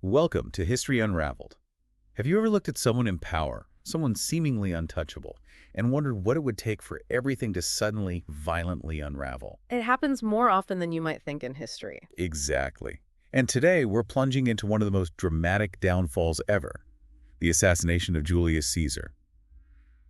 Welcome to History Unraveled. Have you ever looked at someone in power, someone seemingly untouchable, and wondered what it would take for everything to suddenly, violently unravel? It happens more often than you might think in history. Exactly. And today, we're plunging into one of the most dramatic downfalls ever, the assassination of Julius Caesar.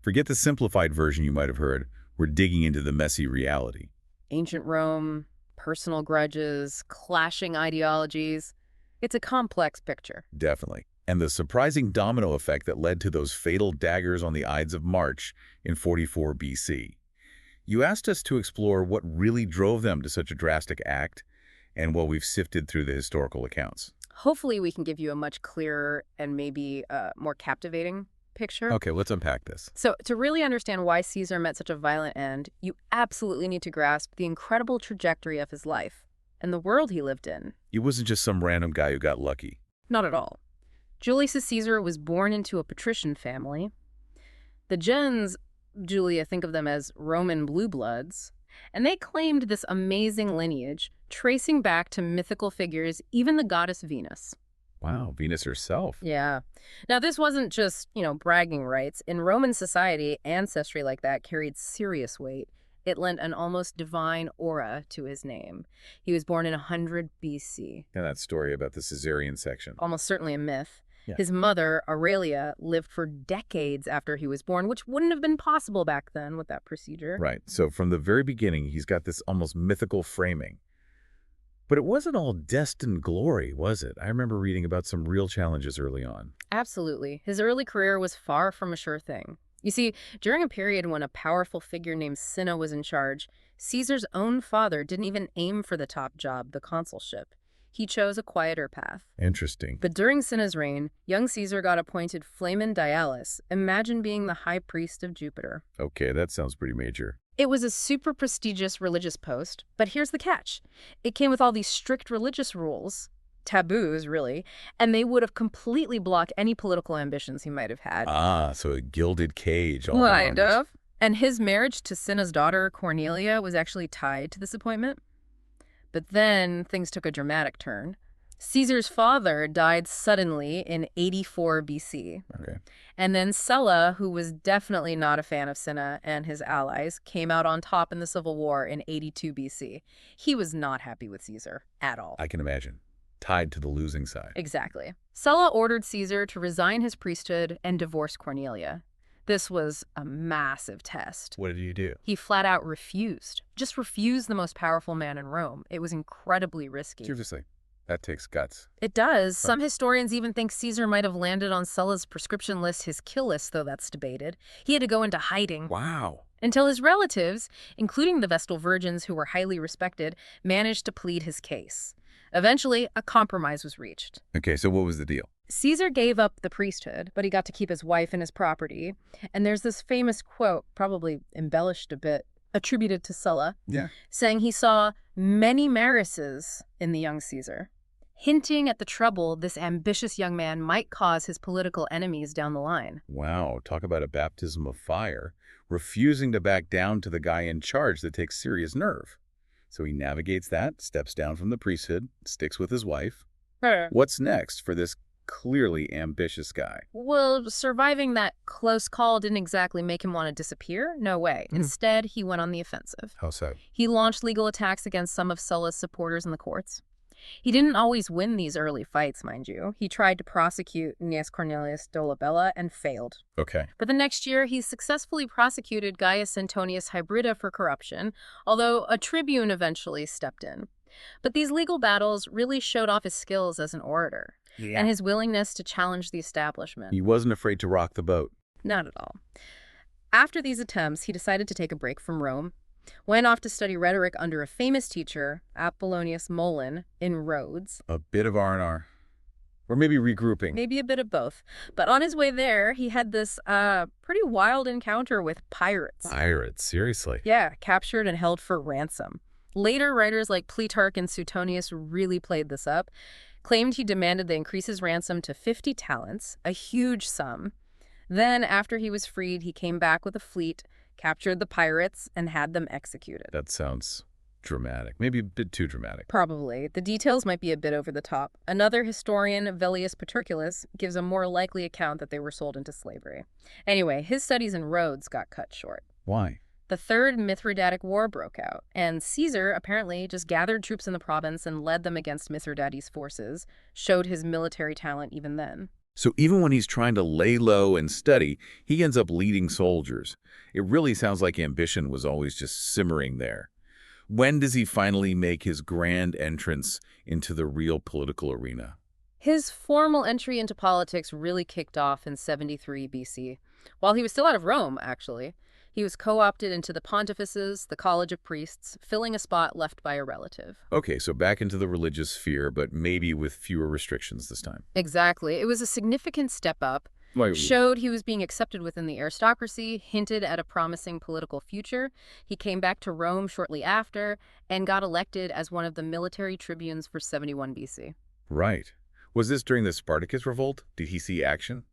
Forget the simplified version you might have heard. We're digging into the messy reality. Ancient Rome, personal grudges, clashing ideologies. It's a complex picture. Definitely. And the surprising domino effect that led to those fatal daggers on the Ides of March in 44 BC. You asked us to explore what really drove them to such a drastic act, and well, we've sifted through the historical accounts. Hopefully we can give you a much clearer and maybe more captivating picture. Okay, let's unpack this. So to really understand why Caesar met such a violent end, you absolutely need to grasp the incredible trajectory of his life and the world he lived in. He wasn't just some random guy who got lucky. Not at all. Julius Caesar was born into a patrician family. The gens, Julia, think of them as Roman blue bloods, and they claimed this amazing lineage, tracing back to mythical figures, even the goddess Venus. Wow, Venus herself. Yeah. Now, this wasn't just, bragging rights. In Roman society, ancestry like that carried serious weight. It lent an almost divine aura to his name. He was born in 100 BC. And that story about the Caesarean section. Almost certainly a myth. Yeah. His mother, Aurelia, lived for decades after he was born, which wouldn't have been possible back then with that procedure. Right. So from the very beginning, he's got this almost mythical framing. But it wasn't all destined glory, was it? I remember reading about some real challenges early on. Absolutely. His early career was far from a sure thing. You see, during a period when a powerful figure named Cinna was in charge, Caesar's own father didn't even aim for the top job, the consulship. He chose a quieter path. Interesting. But during Cinna's reign, young Caesar got appointed Flamen Dialis. Imagine being the high priest of Jupiter. Okay, that sounds pretty major. It was a super prestigious religious post, but here's the catch. It came with all these strict religious rules, taboos, really, and they would have completely blocked any political ambitions he might have had. Ah, so a gilded cage. All Kind around us. of. And his marriage to Cinna's daughter, Cornelia, was actually tied to this appointment. But then things took a dramatic turn. Caesar's father died suddenly in 84 BC. Okay. And then Sulla, who was definitely not a fan of Cinna and his allies, came out on top in the Civil War in 82 BC. He was not happy with Caesar at all. I can imagine. Tied to the losing side. Exactly. Sulla ordered Caesar to resign his priesthood and divorce Cornelia. This was a massive test. What did you do? He flat out refused. Just refused the most powerful man in Rome. It was incredibly risky. Seriously, that takes guts. It does. Some historians even think Caesar might have landed on Sulla's prescription list, his kill list, though that's debated. He had to go into hiding. Wow. Until his relatives, including the Vestal Virgins who were highly respected, managed to plead his case. Eventually, a compromise was reached. Okay, so what was the deal? Caesar gave up the priesthood, but he got to keep his wife and his property. And there's this famous quote, probably embellished a bit, attributed to Sulla, saying he saw many Marises in the young Caesar, hinting at the trouble this ambitious young man might cause his political enemies down the line. Wow, talk about a baptism of fire. Refusing to back down to the guy in charge that takes serious nerve. So he navigates that, steps down from the priesthood, sticks with his wife. What's next for this clearly ambitious guy? Well, surviving that close call didn't exactly make him want to disappear. No way. Instead, he went on the offensive. How so? He launched legal attacks against some of Sulla's supporters in the courts. He didn't always win these early fights, mind you. He tried to prosecute Gnaeus Cornelius Dolabella and failed. Okay. But the next year, he successfully prosecuted Gaius Antonius Hybrida for corruption, although a tribune eventually stepped in. But these legal battles really showed off his skills as an orator and his willingness to challenge the establishment. He wasn't afraid to rock the boat. Not at all. After these attempts, he decided to take a break from Rome, went off to study rhetoric under a famous teacher, Apollonius Molon, in Rhodes. A bit of R&R. Or maybe regrouping. Maybe a bit of both. But on his way there, he had this pretty wild encounter with pirates. Pirates, seriously? Yeah, captured and held for ransom. Later, writers like Plutarch and Suetonius really played this up, claimed he demanded they increase his ransom to 50 talents, a huge sum. Then, after he was freed, he came back with a fleet, captured the pirates, and had them executed. That sounds Dramatic. Maybe a bit too dramatic. Probably. The details might be a bit over the top. Another historian, Velius Paterculus, gives a more likely account that they were sold into slavery. Anyway, his studies in Rhodes got cut short. Why? The Third Mithridatic War broke out, and Caesar apparently just gathered troops in the province and led them against Mithridates' forces, showed his military talent even then. So even when he's trying to lay low and study, he ends up leading soldiers. It really sounds like ambition was always just simmering there. When does he finally make his grand entrance into the real political arena? His formal entry into politics really kicked off in 73 BC. While he was still out of Rome, actually. He was co-opted into the pontifices, the College of Priests, filling a spot left by a relative. Okay, so back into the religious sphere, but maybe with fewer restrictions this time. Exactly. It was a significant step up. Showed he was being accepted within the aristocracy, hinted at a promising political future. He came back to Rome shortly after and got elected as one of the military tribunes for 71 BC. Right. Was this during the Spartacus revolt? Did he see action?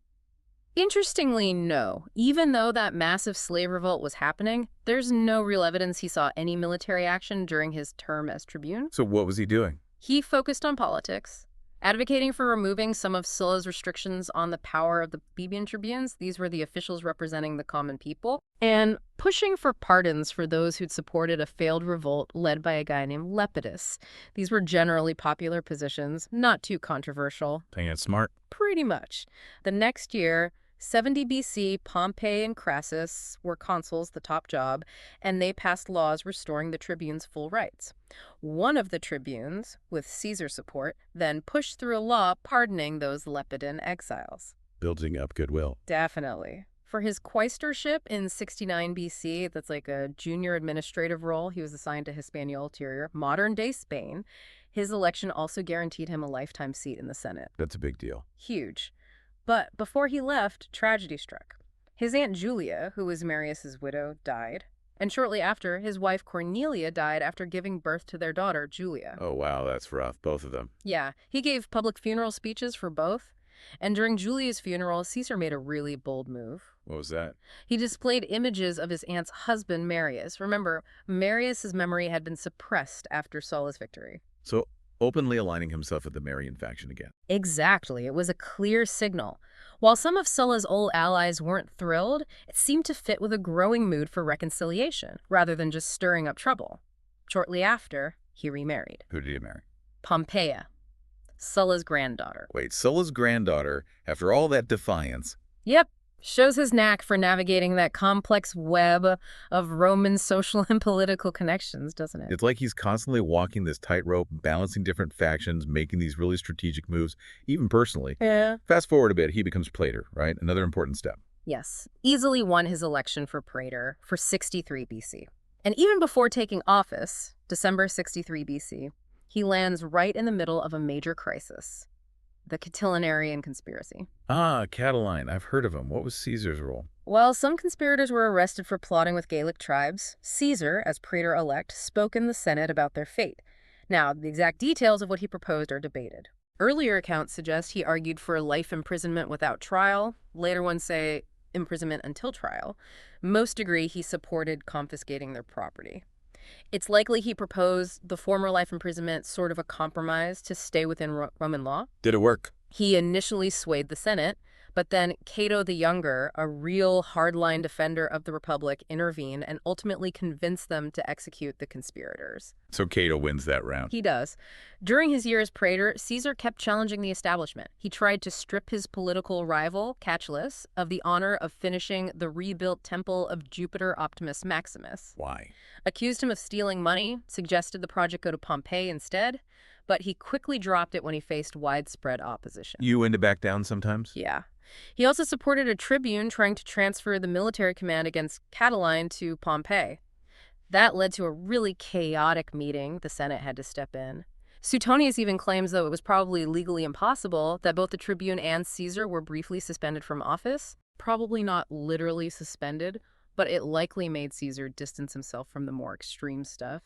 Interestingly, no. Even though that massive slave revolt was happening, there's no real evidence he saw any military action during his term as tribune. So what was he doing? He focused on politics, advocating for removing some of Sulla's restrictions on the power of the plebeian tribunes. These were the officials representing the common people, and pushing for pardons for those who'd supported a failed revolt led by a guy named Lepidus. These were generally popular positions, not too controversial. Playing it smart. Pretty much. The next year, 70 BC, Pompey and Crassus were consuls, the top job, and they passed laws restoring the tribunes' full rights. One of the tribunes, with Caesar support, then pushed through a law pardoning those Lepidan exiles. Building up goodwill. Definitely. For his quaestorship in 69 BC, that's like a junior administrative role, he was assigned to Hispaniola Ulterior, modern-day Spain. His election also guaranteed him a lifetime seat in the Senate. That's a big deal. Huge. But before he left, tragedy struck. His Aunt Julia, who was Marius's widow, died. And shortly after, his wife Cornelia died after giving birth to their daughter, Julia. Oh, wow, that's rough. Both of them. Yeah, he gave public funeral speeches for both. And during Julia's funeral, Caesar made a really bold move. What was that? He displayed images of his aunt's husband, Marius. Remember, Marius's memory had been suppressed after Sulla's victory. So openly aligning himself with the Marian faction again. Exactly. It was a clear signal. While some of Sulla's old allies weren't thrilled, it seemed to fit with a growing mood for reconciliation, rather than just stirring up trouble. Shortly after, he remarried. Who did he marry? Pompeia, Sulla's granddaughter. Wait, Sulla's granddaughter, after all that defiance? Yep. Shows his knack for navigating that complex web of Roman social and political connections, doesn't it? It's like he's constantly walking this tightrope, balancing different factions, making these really strategic moves, even personally. Yeah. Fast forward a bit, he becomes praetor, right? Another important step. Yes. Easily won his election for praetor for 63 BC. And even before taking office, December 63 BC, he lands right in the middle of a major crisis. The Catilinarian conspiracy. Ah, Catiline. I've heard of him. What was Caesar's role? Well, some conspirators were arrested for plotting with Gallic tribes. Caesar, as praetor-elect, spoke in the Senate about their fate. Now, the exact details of what he proposed are debated. Earlier accounts suggest he argued for life imprisonment without trial. Later ones say imprisonment until trial. Most agree he supported confiscating their property. It's likely he proposed the former life imprisonment, sort of a compromise to stay within Roman law. Did it work? He initially swayed the Senate, but then Cato the Younger, a real hardline defender of the Republic, intervened and ultimately convinced them to execute the conspirators. So Cato wins that round. He does. During his year as praetor, Caesar kept challenging the establishment. He tried to strip his political rival, Catulus, of the honor of finishing the rebuilt temple of Jupiter Optimus Maximus. Why? Accused him of stealing money, suggested the project go to Pompey instead, but he quickly dropped it when he faced widespread opposition. You win to back down sometimes? Yeah. He also supported a tribune trying to transfer the military command against Catiline to Pompey. That led to a really chaotic meeting. The Senate had to step in. Suetonius even claims, though it was probably legally impossible, that both the tribune and Caesar were briefly suspended from office. Probably not literally suspended, but it likely made Caesar distance himself from the more extreme stuff.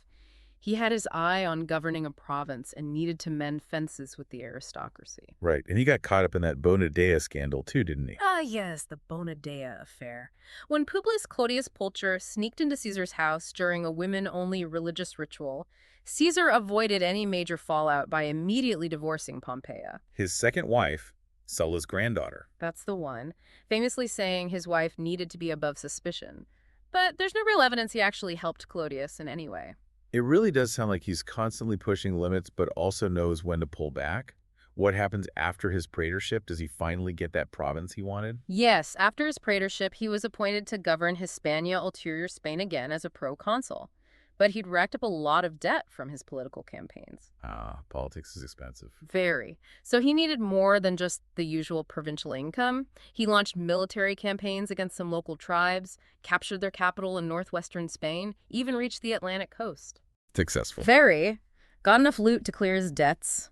He had his eye on governing a province and needed to mend fences with the aristocracy. Right, and he got caught up in that Bona Dea scandal too, didn't he? Ah, yes, the Bona Dea affair. When Publius Clodius Pulcher sneaked into Caesar's house during a women-only religious ritual, Caesar avoided any major fallout by immediately divorcing Pompeia. His second wife, Sulla's granddaughter. That's the one, famously saying his wife needed to be above suspicion. But there's no real evidence he actually helped Clodius in any way. It really does sound like he's constantly pushing limits, but also knows when to pull back. What happens after his praetorship? Does he finally get that province he wanted? Yes, after his praetorship, he was appointed to govern Hispania Ulterior Spain again as a proconsul. But he'd racked up a lot of debt from his political campaigns. Ah, politics is expensive. Very. So he needed more than just the usual provincial income. He launched military campaigns against some local tribes, captured their capital in northwestern Spain, even reached the Atlantic coast. Successful. Very. Got enough loot to clear his debts.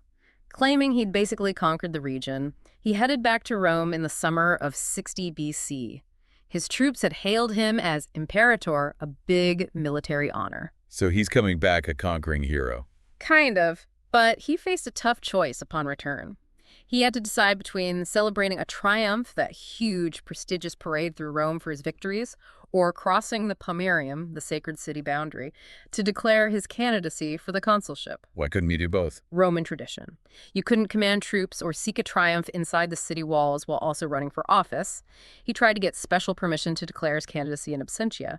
Claiming he'd basically conquered the region, he headed back to Rome in the summer of 60 BC. His troops had hailed him as Imperator, a big military honor. So he's coming back a conquering hero. Kind of, but he faced a tough choice upon return. He had to decide between celebrating a triumph, that huge, prestigious parade through Rome for his victories, or crossing the Pomerium, the sacred city boundary, to declare his candidacy for the consulship. Why couldn't you do both? Roman tradition. You couldn't command troops or seek a triumph inside the city walls while also running for office. He tried to get special permission to declare his candidacy in absentia.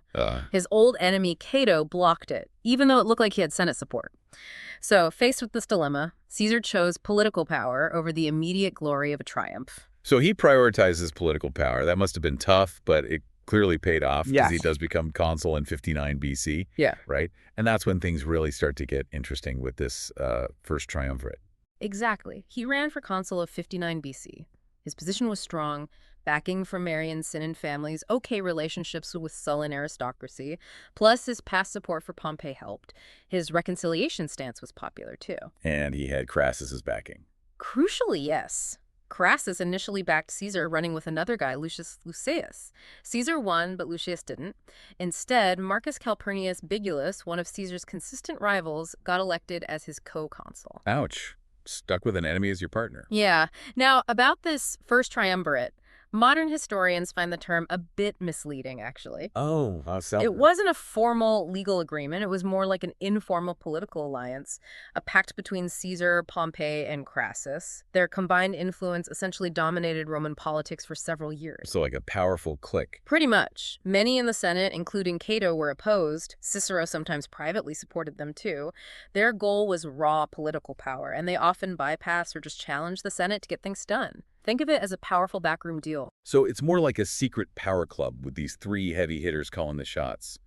His old enemy, Cato, blocked it, even though it looked like he had Senate support. So, faced with this dilemma, Caesar chose political power over the immediate glory of a triumph. So he prioritizes political power. That must have been tough, but it clearly paid off because he does become consul in 59 BC. Yeah. Right? And that's when things really start to get interesting with this first triumvirate. Exactly. He ran for consul of 59 BC. His position was strong, backing from Marian Sinan families, okay relationships with Sullan aristocracy, plus his past support for Pompey helped. His reconciliation stance was popular, too. And he had Crassus's backing. Crucially, yes. Crassus initially backed Caesar, running with another guy, Lucius Lucaeus. Caesar won, but Lucius didn't. Instead, Marcus Calpurnius Bibulus, one of Caesar's consistent rivals, got elected as his co-consul. Ouch. Stuck with an enemy as your partner. Yeah. Now, about this first triumvirate, modern historians find the term a bit misleading, actually. Oh, It wasn't a formal legal agreement. It was more like an informal political alliance, a pact between Caesar, Pompey, and Crassus. Their combined influence essentially dominated Roman politics for several years. So like a powerful clique. Pretty much. Many in the Senate, including Cato, were opposed. Cicero sometimes privately supported them, too. Their goal was raw political power, and they often bypassed or just challenged the Senate to get things done. Think of it as a powerful backroom deal. So it's more like a secret power club with these three heavy hitters calling the shots.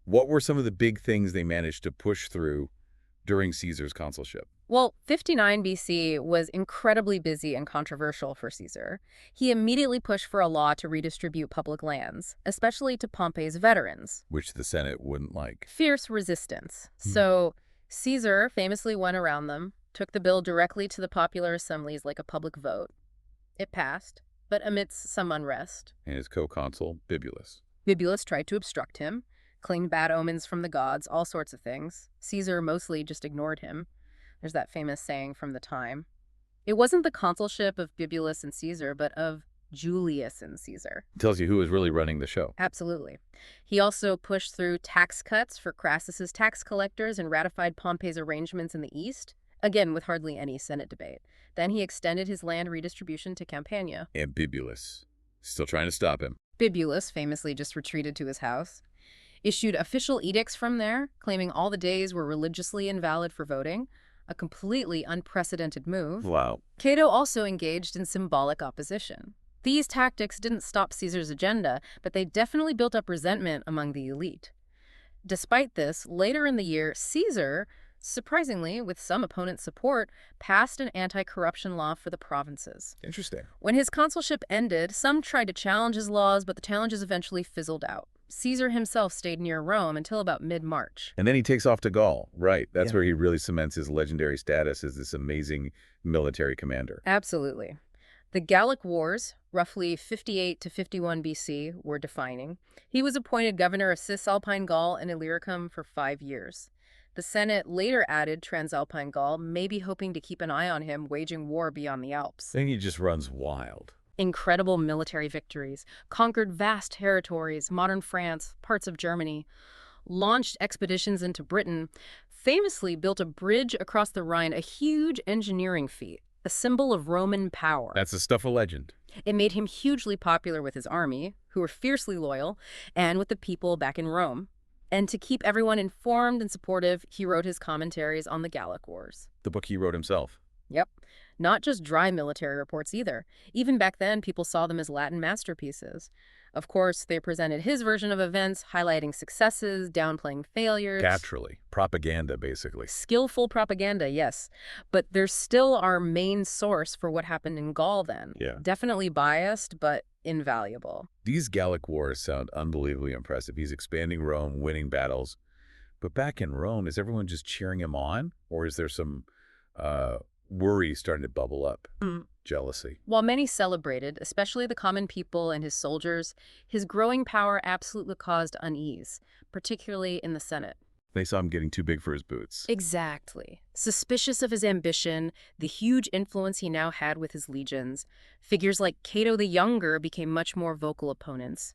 What were some of the big things they managed to push through during Caesar's consulship? Well, 59 BC was incredibly busy and controversial for Caesar. He immediately pushed for a law to redistribute public lands, especially to Pompey's veterans. Which the Senate wouldn't like. Fierce resistance. So Caesar famously went around them, took the bill directly to the popular assemblies like a public vote. It passed, but amidst some unrest. And his co-consul, Bibulus. Bibulus tried to obstruct him, claimed bad omens from the gods, all sorts of things. Caesar mostly just ignored him. There's that famous saying from the time. It wasn't the consulship of Bibulus and Caesar, but of Julius and Caesar. Tells you who was really running the show. Absolutely. He also pushed through tax cuts for Crassus's tax collectors and ratified Pompey's arrangements in the east, again with hardly any Senate debate. Then he extended his land redistribution to Campania. And Bibulus. Still trying to stop him. Bibulus famously just retreated to his house. Issued official edicts from there, claiming all the days were religiously invalid for voting. A completely unprecedented move. Wow. Cato also engaged in symbolic opposition. These tactics didn't stop Caesar's agenda, but they definitely built up resentment among the elite. Despite this, later in the year, Caesar, surprisingly, with some opponents' support, passed an anti-corruption law for the provinces. Interesting. When his consulship ended, some tried to challenge his laws, but the challenges eventually fizzled out. Caesar himself stayed near Rome until about mid-March. And then he takes off to Gaul. Right. That's where he really cements his legendary status as this amazing military commander. Absolutely. The Gallic Wars, roughly 58 to 51 BC, were defining. He was appointed governor of Cisalpine Gaul and Illyricum for 5 years. The Senate later added Transalpine Gaul, maybe hoping to keep an eye on him waging war beyond the Alps. Then he just runs wild. Incredible military victories, conquered vast territories, modern France, parts of Germany, launched expeditions into Britain, famously built a bridge across the Rhine, a huge engineering feat, a symbol of Roman power. That's the stuff of legend. It made him hugely popular with his army, who were fiercely loyal, and with the people back in Rome. And to keep everyone informed and supportive, he wrote his commentaries on the Gallic Wars. The book he wrote himself. Yep. Not just dry military reports either. Even back then, people saw them as Latin masterpieces. Of course, they presented his version of events, highlighting successes, downplaying failures. Naturally. Propaganda, basically. Skillful propaganda, yes. But they're still our main source for what happened in Gaul then. Yeah. Definitely biased, but invaluable. These Gallic wars sound unbelievably impressive. He's expanding Rome, winning battles. But back in Rome, is everyone just cheering him on? Or is there some worry starting to bubble up? Jealousy. While many celebrated, especially the common people and his soldiers, his growing power absolutely caused unease, particularly in the Senate. They saw him getting too big for his boots. Exactly. Suspicious of his ambition, the huge influence he now had with his legions, figures like Cato the Younger became much more vocal opponents.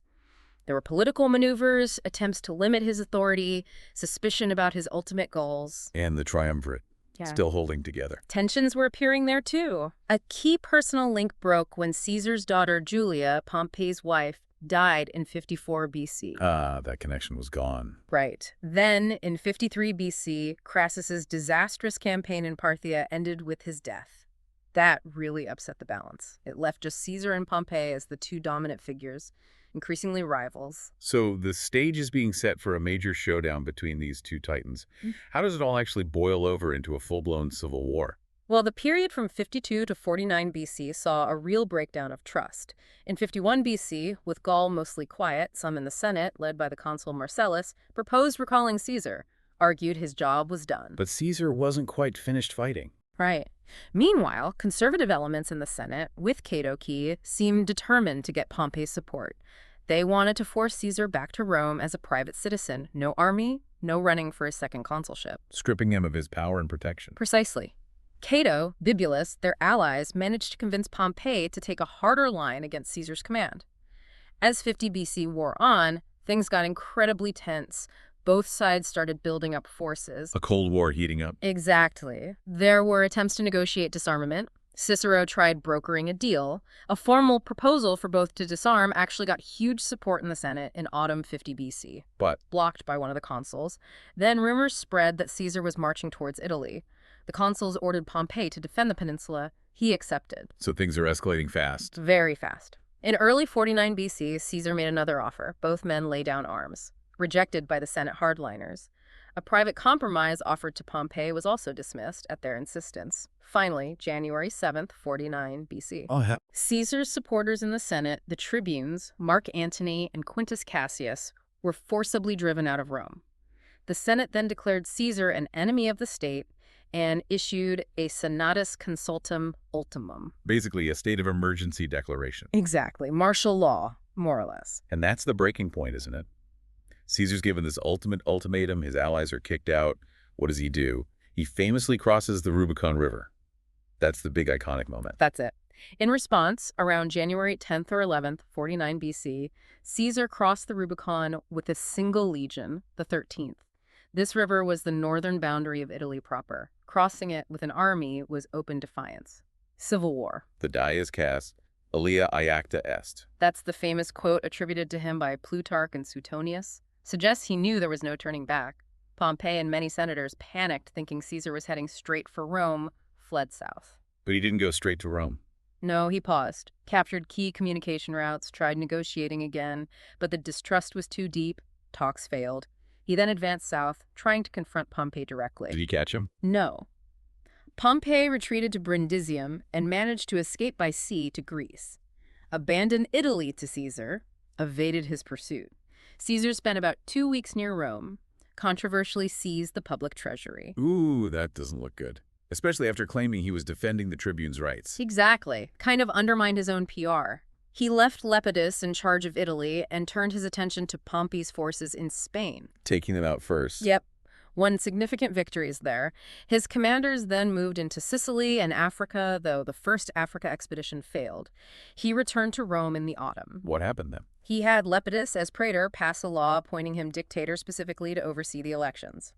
There were political maneuvers, attempts to limit his authority, suspicion about his ultimate goals. And the triumvirate. Yeah. Still holding together. Tensions were appearing there, too. A key personal link broke when Caesar's daughter, Julia, Pompey's wife, died in 54 BC. That connection was gone. Right. Then, in 53 BC, Crassus's disastrous campaign in Parthia ended with his death. That really upset the balance. It left just Caesar and Pompey as the two dominant figures, increasingly rivals. So the stage is being set for a major showdown between these two titans. How does it all actually boil over into a full-blown civil war? Well, the period from 52 to 49 BC saw a real breakdown of trust. In 51 BC, with Gaul mostly quiet, some in the Senate, led by the consul Marcellus, proposed recalling Caesar, argued his job was done. But Caesar wasn't quite finished fighting. Right. Meanwhile, conservative elements in the Senate, with Cato key, seemed determined to get Pompey's support. They wanted to force Caesar back to Rome as a private citizen. No army, no running for his second consulship. Stripping him of his power and protection. Precisely. Cato, Bibulus, their allies, managed to convince Pompey to take a harder line against Caesar's command. As 50 BC wore on, things got incredibly tense. Both sides started building up forces. A Cold War heating up. Exactly. There were attempts to negotiate disarmament. Cicero tried brokering a deal. A formal proposal for both to disarm actually got huge support in the Senate in autumn 50 BC, but blocked by one of the consuls. Then rumors spread that Caesar was marching towards Italy. The consuls ordered Pompey to defend the peninsula. He accepted. So things are escalating fast. Very fast. In early 49 BC, Caesar made another offer. Both men lay down arms. Rejected by the Senate hardliners. A private compromise offered to Pompey was also dismissed at their insistence. Finally, January 7th, 49 BC. Caesar's supporters in the Senate, the tribunes, Mark Antony and Quintus Cassius, were forcibly driven out of Rome. The Senate then declared Caesar an enemy of the state and issued a senatus consultum ultimum. Basically, a state of emergency declaration. Exactly. Martial law, more or less. And that's the breaking point, isn't it? Caesar's given this ultimate ultimatum. His allies are kicked out. What does he do? He famously crosses the Rubicon River. That's the big iconic moment. That's it. In response, around January 10th or 11th, 49 BC, Caesar crossed the Rubicon with a single legion, the 13th. This river was the northern boundary of Italy proper. Crossing it with an army was open defiance. Civil war. The die is cast. Alia iacta est. That's the famous quote attributed to him by Plutarch and Suetonius. Suggests he knew there was no turning back. Pompey and many senators panicked, thinking Caesar was heading straight for Rome, fled south. But he didn't go straight to Rome. No, he paused, captured key communication routes, tried negotiating again, but the distrust was too deep. Talks failed. He then advanced south, trying to confront Pompey directly. Did he catch him? No. Pompey retreated to Brundisium and managed to escape by sea to Greece. Abandoned Italy to Caesar, evaded his pursuit. Caesar spent about 2 weeks near Rome, controversially seized the public treasury. Ooh, that doesn't look good. Especially after claiming he was defending the tribune's rights. Exactly. Kind of undermined his own PR. He left Lepidus in charge of Italy and turned his attention to Pompey's forces in Spain. Taking them out first. Yep. won significant victories there. His commanders then moved into Sicily and Africa, though the first Africa expedition failed. He returned to Rome in the autumn. What happened then? He had Lepidus, as praetor, pass a law appointing him dictator specifically to oversee the elections.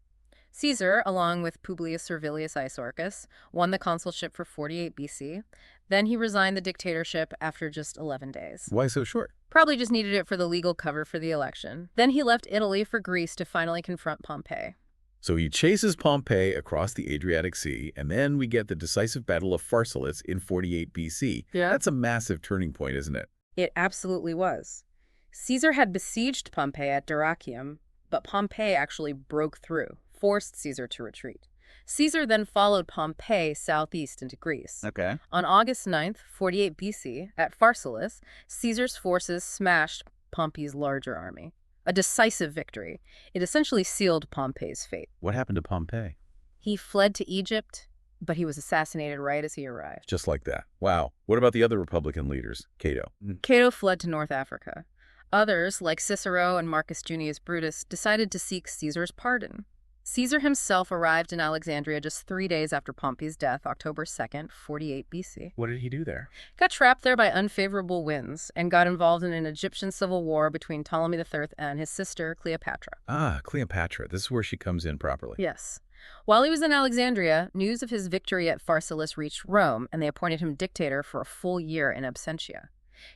Caesar, along with Publius Servilius Isorcus, won the consulship for 48 BC. Then he resigned the dictatorship after just 11 days. Why so short? Probably just needed it for the legal cover for the election. Then he left Italy for Greece to finally confront Pompey. So he chases Pompey across the Adriatic Sea, and then we get the decisive Battle of Pharsalus in 48 BC. Yeah. That's a massive turning point, isn't it? It absolutely was. Caesar had besieged Pompey at Dyrrhachium, but Pompey actually broke through, forced Caesar to retreat. Caesar then followed Pompey southeast into Greece. Okay. On August 9th, 48 BC, at Pharsalus, Caesar's forces smashed Pompey's larger army. A decisive victory. It essentially sealed Pompey's fate. What happened to Pompey? He fled to Egypt, but he was assassinated right as he arrived. Just like that. Wow. What about the other Republican leaders? Cato. Cato fled to North Africa. Others, like Cicero and Marcus Junius Brutus, decided to seek Caesar's pardon. Caesar himself arrived in Alexandria just 3 days after Pompey's death, October 2nd, 48 BC. What did he do there? Got trapped there by unfavorable winds and got involved in an Egyptian civil war between Ptolemy III and his sister, Cleopatra. Ah, Cleopatra. This is where she comes in properly. Yes. While he was in Alexandria, news of his victory at Pharsalus reached Rome, and they appointed him dictator for a full year in absentia.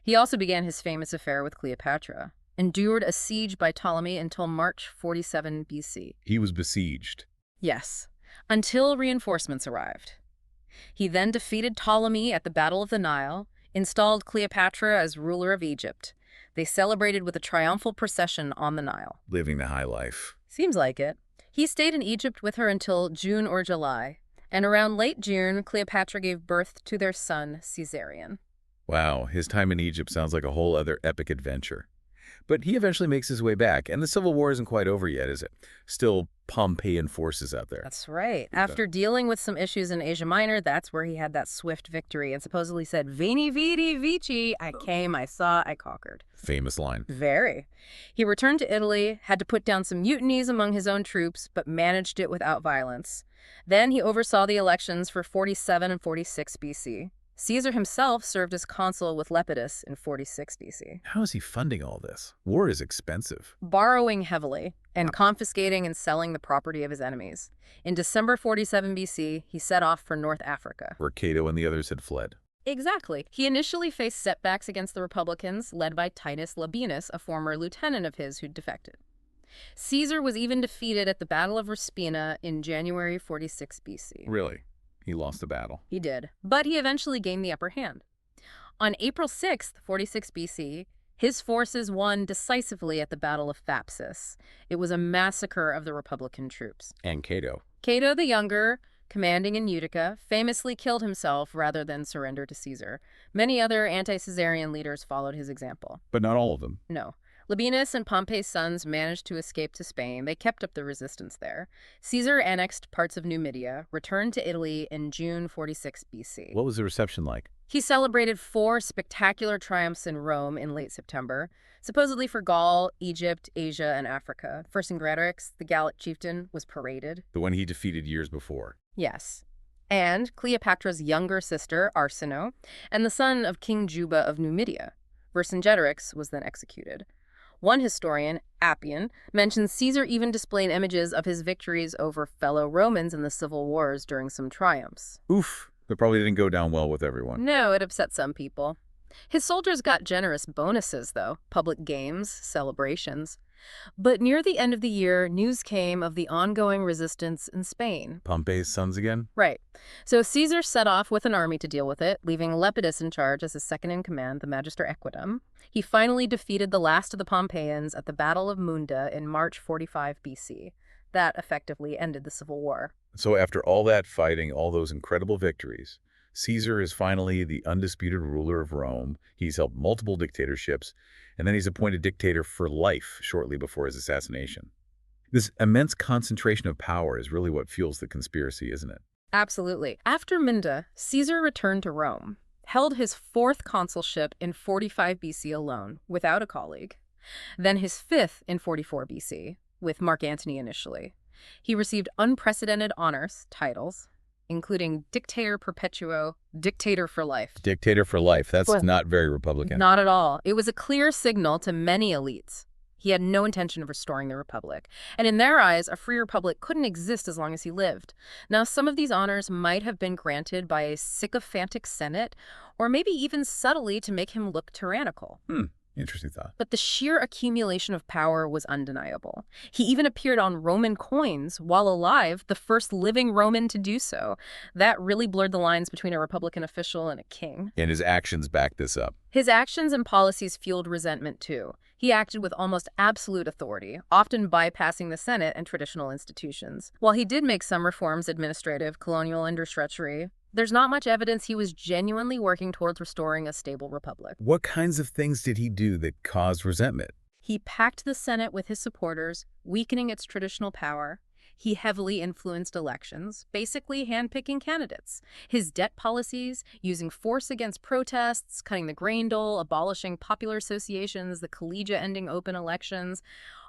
He also began his famous affair with Cleopatra, endured a siege by Ptolemy until March 47 BC. He was besieged. Yes, until reinforcements arrived. He then defeated Ptolemy at the Battle of the Nile, installed Cleopatra as ruler of Egypt. They celebrated with a triumphal procession on the Nile. Living the high life. Seems like it. He stayed in Egypt with her until June or July, and around late June, Cleopatra gave birth to their son, Caesarion. Wow, his time in Egypt sounds like a whole other epic adventure. But he eventually makes his way back, and the Civil War isn't quite over yet, is it? Still Pompeian forces out there. That's right. After dealing with some issues in Asia Minor, that's where he had that swift victory and supposedly said, Veni, Vidi, Vici, I came, I saw, I conquered. Famous line. Very. He returned to Italy, had to put down some mutinies among his own troops, but managed it without violence. Then he oversaw the elections for 47 and 46 BC. Caesar himself served as consul with Lepidus in 46 BC. How is he funding all this? War is expensive. Borrowing heavily and confiscating and selling the property of his enemies. In December 47 BC, he set off for North Africa, Where Cato and the others had fled. Exactly. He initially faced setbacks against the Republicans, led by Titus Labienus, a former lieutenant of his who'd defected. Caesar was even defeated at the Battle of Raspina in January 46 BC. Really? He lost the battle. He did, but he eventually gained the upper hand. On April 6, 46 BC, his forces won decisively at the Battle of Thapsus. It was a massacre of the Republican troops. And Cato. Cato the Younger, commanding in Utica, famously killed himself rather than surrender to Caesar. Many other anti-Caesarian leaders followed his example. But not all of them. No. Labienus and Pompey's sons managed to escape to Spain. They kept up the resistance there. Caesar annexed parts of Numidia, returned to Italy in June 46 BC. What was the reception like? He celebrated 4 spectacular triumphs in Rome in late September, supposedly for Gaul, Egypt, Asia, and Africa. Vercingetorix, the Gallic chieftain, was paraded. The one he defeated years before. Yes. And Cleopatra's younger sister, Arsinoe, and the son of King Juba of Numidia. Vercingetorix was then executed. One historian, Appian, mentions Caesar even displayed images of his victories over fellow Romans in the civil wars during some triumphs. Oof. That probably didn't go down well with everyone. No, it upset some people. His soldiers got generous bonuses, though, public games, celebrations. But near the end of the year, news came of the ongoing resistance in Spain. Pompey's sons again? Right. So Caesar set off with an army to deal with it, leaving Lepidus in charge as his second-in-command, the Magister Equitum. He finally defeated the last of the Pompeians at the Battle of Munda in March 45 BC. That effectively ended the Civil War. So after all that fighting, all those incredible victories, Caesar is finally the undisputed ruler of Rome. He's held multiple dictatorships, and then he's appointed dictator for life shortly before his assassination. This immense concentration of power is really what fuels the conspiracy, isn't it? Absolutely. After Munda, Caesar returned to Rome, held his 4th consulship in 45 BC alone, without a colleague, then his 5th in 44 BC, with Mark Antony initially. He received unprecedented honors, titles, including Dictator Perpetuo, Dictator for life. Dictator for life. That's not very Republican. Not at all. It was a clear signal to many elites. He had no intention of restoring the Republic. And in their eyes, a free republic couldn't exist as long as he lived. Now, some of these honors might have been granted by a sycophantic Senate, or maybe even subtly to make him look tyrannical. Interesting thought. But the sheer accumulation of power was undeniable. He even appeared on Roman coins while alive, the first living Roman to do so. That really blurred the lines between a Republican official and a king. And his actions backed this up. His actions and policies fueled resentment, too. He acted with almost absolute authority, often bypassing the Senate and traditional institutions. While he did make some reforms, administrative, colonial, and treachery, there's not much evidence he was genuinely working towards restoring a stable republic. What kinds of things did he do that caused resentment? He packed the Senate with his supporters, weakening its traditional power. He heavily influenced elections, basically handpicking candidates. His debt policies, using force against protests, cutting the grain dole, abolishing popular associations, the collegiate ending open elections,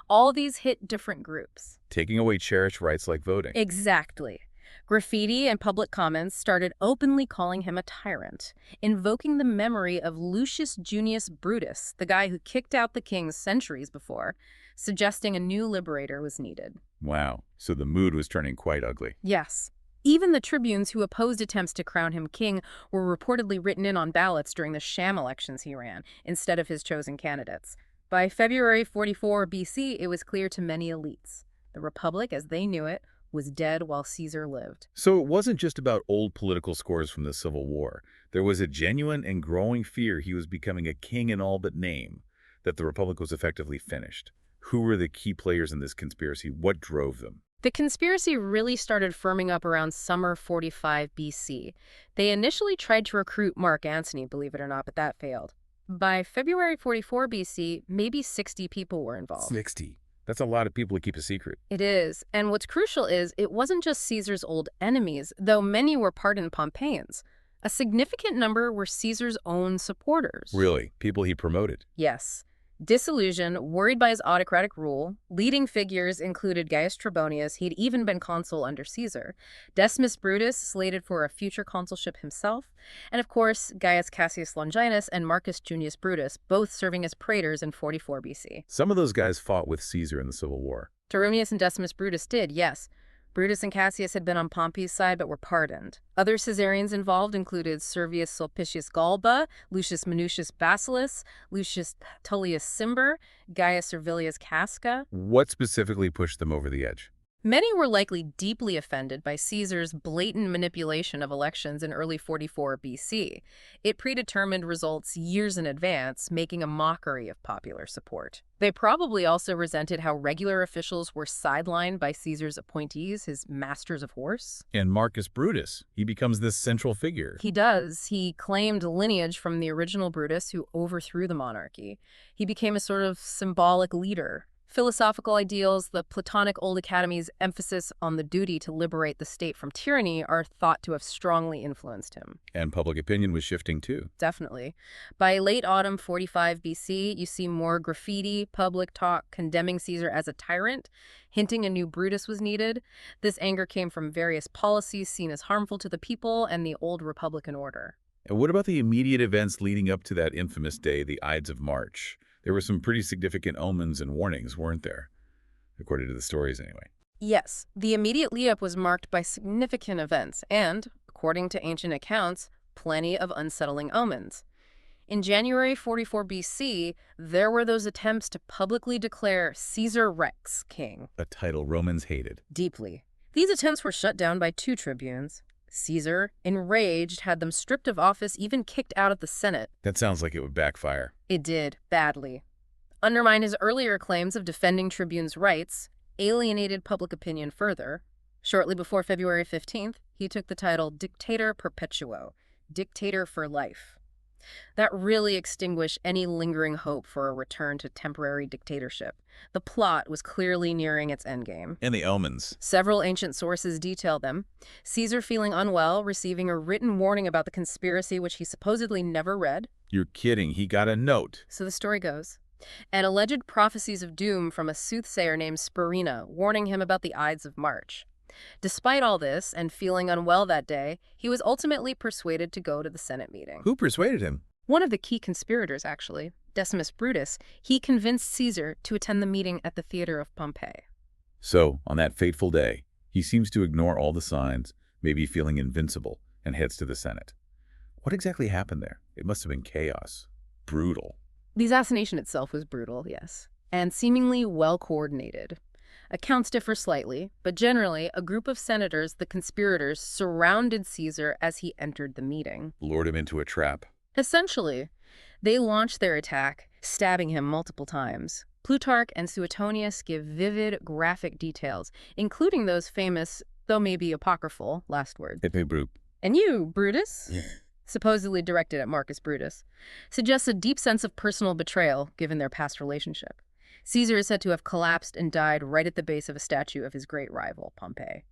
all these hit different groups. Taking away cherished rights like voting. Exactly. Graffiti and public comments started openly calling him a tyrant, invoking the memory of Lucius Junius Brutus, the guy who kicked out the kings centuries before, suggesting a new liberator was needed. Wow. So the mood was turning quite ugly. Yes. Even the tribunes who opposed attempts to crown him king were reportedly written in on ballots during the sham elections he ran, instead of his chosen candidates. By February 44 BC, it was clear to many elites. The Republic, as they knew it, was dead while Caesar lived. So it wasn't just about old political scores from the Civil War. There was a genuine and growing fear he was becoming a king in all but name, that the Republic was effectively finished. Who were the key players in this conspiracy? What drove them? The conspiracy really started firming up around summer 45 BC. They initially tried to recruit Mark Antony, believe it or not, but that failed. By February 44 BC, maybe 60 people were involved. 60? That's a lot of people to keep a secret. It is. And what's crucial is it wasn't just Caesar's old enemies, though many were pardoned Pompeians. A significant number were Caesar's own supporters. Really? People he promoted? Yes. Disillusioned, worried by his autocratic rule, leading figures included Gaius Trebonius. He'd even been consul under Caesar, Decimus Brutus, slated for a future consulship himself, and of course, Gaius Cassius Longinus and Marcus Junius Brutus, both serving as praetors in 44 BC. Some of those guys fought with Caesar in the Civil War. Turumius and Decimus Brutus did, yes. Brutus and Cassius had been on Pompey's side but were pardoned. Other Caesarians involved included Servius Sulpicius Galba, Lucius Minucius Basilis, Lucius Tullius Cimber, Gaius Servilius Casca. What specifically pushed them over the edge? Many were likely deeply offended by Caesar's blatant manipulation of elections in early 44 BC. It predetermined results years in advance, making a mockery of popular support. They probably also resented how regular officials were sidelined by Caesar's appointees, his masters of horse. And Marcus Brutus, he becomes this central figure. He does. He claimed lineage from the original Brutus who overthrew the monarchy. He became a sort of symbolic leader. Philosophical ideals, the Platonic Old Academy's emphasis on the duty to liberate the state from tyranny are thought to have strongly influenced him. And public opinion was shifting too. Definitely. By late autumn 45 BC, you see more graffiti, public talk condemning Caesar as a tyrant, hinting a new Brutus was needed. This anger came from various policies seen as harmful to the people and the old Republican order. And what about the immediate events leading up to that infamous day, the Ides of March? There were some pretty significant omens and warnings, weren't there? According to the stories, anyway. Yes, the immediate lead-up was marked by significant events and, according to ancient accounts, plenty of unsettling omens. In January 44 BC, there were those attempts to publicly declare Caesar Rex king. A title Romans hated. Deeply. These attempts were shut down by two tribunes. Caesar, enraged, had them stripped of office, even kicked out of the Senate. That sounds like it would backfire. It did, badly. Undermined his earlier claims of defending tribunes' rights, alienated public opinion further. Shortly before February 15th, he took the title Dictator Perpetuo, Dictator for life. That really extinguished any lingering hope for a return to temporary dictatorship. The plot was clearly nearing its endgame. And the omens. Several ancient sources detail them. Caesar feeling unwell, receiving a written warning about the conspiracy which he supposedly never read. You're kidding. He got a note. So the story goes. and alleged prophecies of doom from a soothsayer named Spurina warning him about the Ides of March. Despite all this, and feeling unwell that day, he was ultimately persuaded to go to the Senate meeting. Who persuaded him? One of the key conspirators, actually, Decimus Brutus, he convinced Caesar to attend the meeting at the theater of Pompeii. So, on that fateful day, he seems to ignore all the signs, maybe feeling invincible, and heads to the Senate. What exactly happened there? It must have been chaos. Brutal. The assassination itself was brutal, yes, and seemingly well-coordinated. Accounts differ slightly, but generally, a group of senators, the conspirators, surrounded Caesar as he entered the meeting. Lured him into a trap. Essentially, they launched their attack, stabbing him multiple times. Plutarch and Suetonius give vivid, graphic details, including those famous, though maybe apocryphal, last words. Epe Brute. And you, Brutus, supposedly directed at Marcus Brutus, suggests a deep sense of personal betrayal given their past relationship. Caesar is said to have collapsed and died right at the base of a statue of his great rival, Pompey.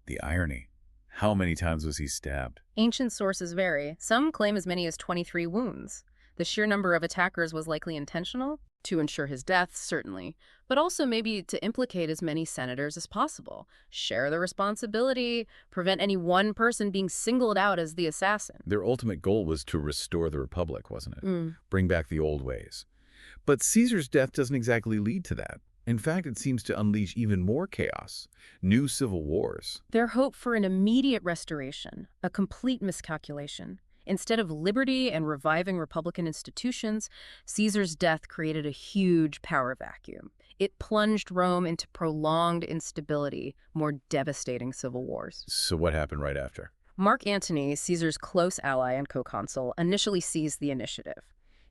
The irony. How many times was he stabbed? Ancient sources vary. Some claim as many as 23 wounds. The sheer number of attackers was likely intentional, to ensure his death, certainly, but also maybe to implicate as many senators as possible, share the responsibility, prevent any one person being singled out as the assassin. Their ultimate goal was to restore the Republic, wasn't it? Bring back the old ways. But Caesar's death doesn't exactly lead to that. In fact, it seems to unleash even more chaos, new civil wars. Their hope for an immediate restoration, a complete miscalculation. Instead of liberty and reviving Republican institutions, Caesar's death created a huge power vacuum. It plunged Rome into prolonged instability, more devastating civil wars. So what happened right after? Mark Antony, Caesar's close ally and co-consul, initially seized the initiative.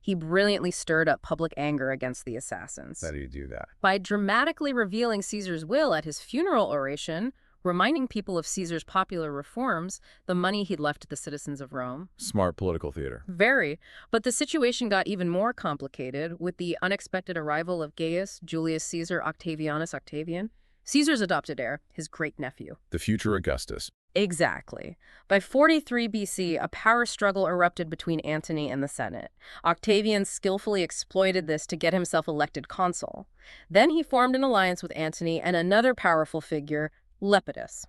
He brilliantly stirred up public anger against the assassins. How do you do that? By dramatically revealing Caesar's will at his funeral oration, reminding people of Caesar's popular reforms, the money he'd left to the citizens of Rome. Smart political theater. Very. But the situation got even more complicated with the unexpected arrival of Gaius Julius Caesar Octavianus Octavian, Caesar's adopted heir, his great-nephew. The future Augustus. Exactly. By 43 BC, a power struggle erupted between Antony and the Senate. Octavian skillfully exploited this to get himself elected consul. Then he formed an alliance with Antony and another powerful figure, Lepidus.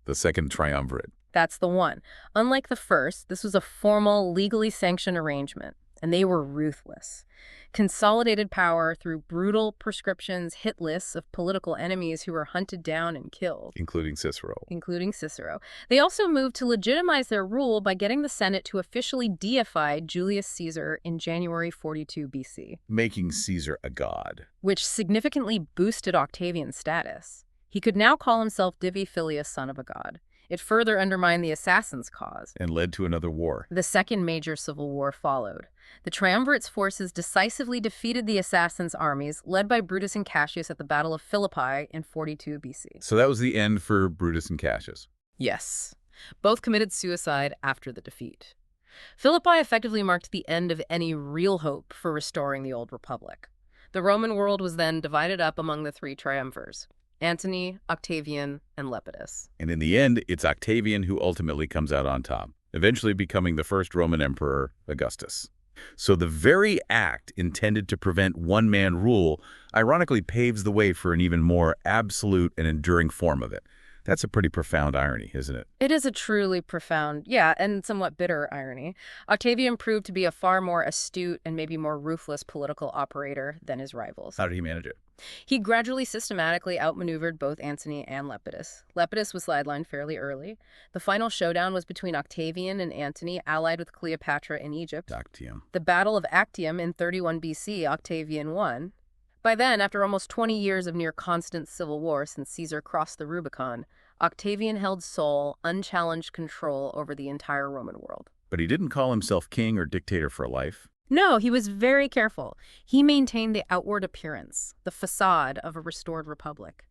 The second triumvirate. That's the one. Unlike the first, this was a formal, legally sanctioned arrangement, and they were ruthless. Consolidated power through brutal prescriptions, hit lists of political enemies who were hunted down and killed. Including Cicero. They also moved to legitimize their rule by getting the Senate to officially deify Julius Caesar in January 42 BC. Making Caesar a god. Which significantly boosted Octavian's status. He could now call himself Divi Filius, son of a god. It further undermined the assassins' cause. And led to another war. The second major civil war followed. The triumvirate's forces decisively defeated the assassins' armies, led by Brutus and Cassius at the Battle of Philippi in 42 BC. So that was the end for Brutus and Cassius. Yes. Both committed suicide after the defeat. Philippi effectively marked the end of any real hope for restoring the old republic. The Roman world was then divided up among the three triumvirs. Antony, Octavian, and Lepidus. And in the end, it's Octavian who ultimately comes out on top, eventually becoming the first Roman emperor, Augustus. So the very act intended to prevent one-man rule ironically paves the way for an even more absolute and enduring form of it. That's a pretty profound irony, isn't it? It is a truly profound, and somewhat bitter irony. Octavian proved to be a far more astute and maybe more ruthless political operator than his rivals. How did he manage it? He gradually systematically outmaneuvered both Antony and Lepidus. Lepidus was sidelined fairly early. The final showdown was between Octavian and Antony, allied with Cleopatra in Egypt. Actium. The Battle of Actium in 31 BC, Octavian won. By then, after almost 20 years of near-constant civil war since Caesar crossed the Rubicon, Octavian held sole, unchallenged control over the entire Roman world. But he didn't call himself king or dictator for life. No, he was very careful. He maintained the outward appearance, the facade of a restored republic.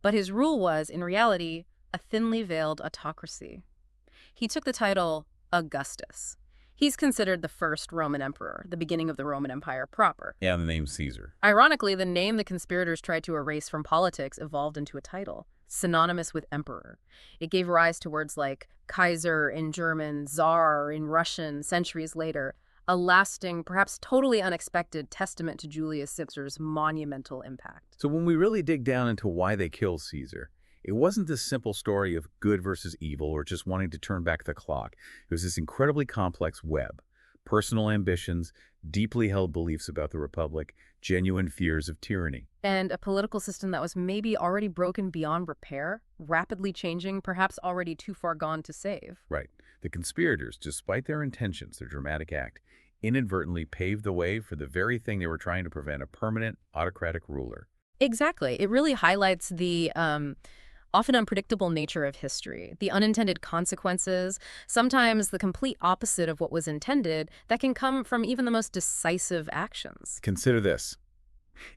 But his rule was, in reality, a thinly veiled autocracy. He took the title Augustus. He's considered the first Roman emperor, the beginning of the Roman Empire proper. Yeah, the name Caesar. Ironically, the name the conspirators tried to erase from politics evolved into a title, synonymous with emperor. It gave rise to words like Kaiser in German, Tsar in Russian, centuries later. a lasting, perhaps totally unexpected testament to Julius Caesar's monumental impact. So when we really dig down into why they killed Caesar, it wasn't this simple story of good versus evil or just wanting to turn back the clock. It was this incredibly complex web. Personal ambitions, deeply held beliefs about the Republic, genuine fears of tyranny. And a political system that was maybe already broken beyond repair, rapidly changing, perhaps already too far gone to save. Right. The conspirators, despite their intentions, their dramatic act, inadvertently paved the way for the very thing they were trying to prevent: a permanent autocratic ruler. Exactly. It really highlights the often unpredictable nature of history, the unintended consequences, sometimes the complete opposite of what was intended, that can come from even the most decisive actions. Consider this.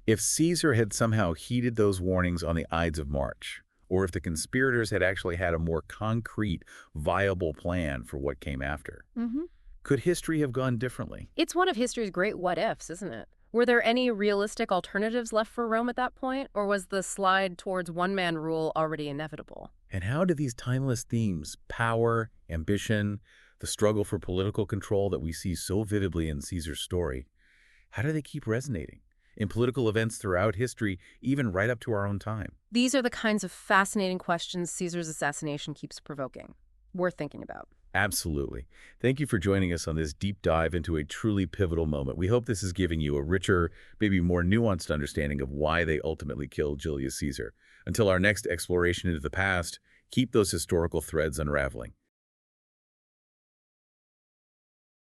If Caesar had somehow heeded those warnings on the Ides of March, or if the conspirators had actually had a more concrete, viable plan for what came after, could history have gone differently? It's one of history's great what-ifs, isn't it? Were there any realistic alternatives left for Rome at that point, or was the slide towards one-man rule already inevitable? And how do these timeless themes, power, ambition, the struggle for political control that we see so vividly in Caesar's story, how do they keep resonating in political events throughout history, even right up to our own time? These are the kinds of fascinating questions Caesar's assassination keeps provoking. Worth thinking about. Absolutely. Thank you for joining us on this deep dive into a truly pivotal moment. We hope this is giving you a richer, maybe more nuanced understanding of why they ultimately killed Julius Caesar. Until our next exploration into the past, keep those historical threads unraveling.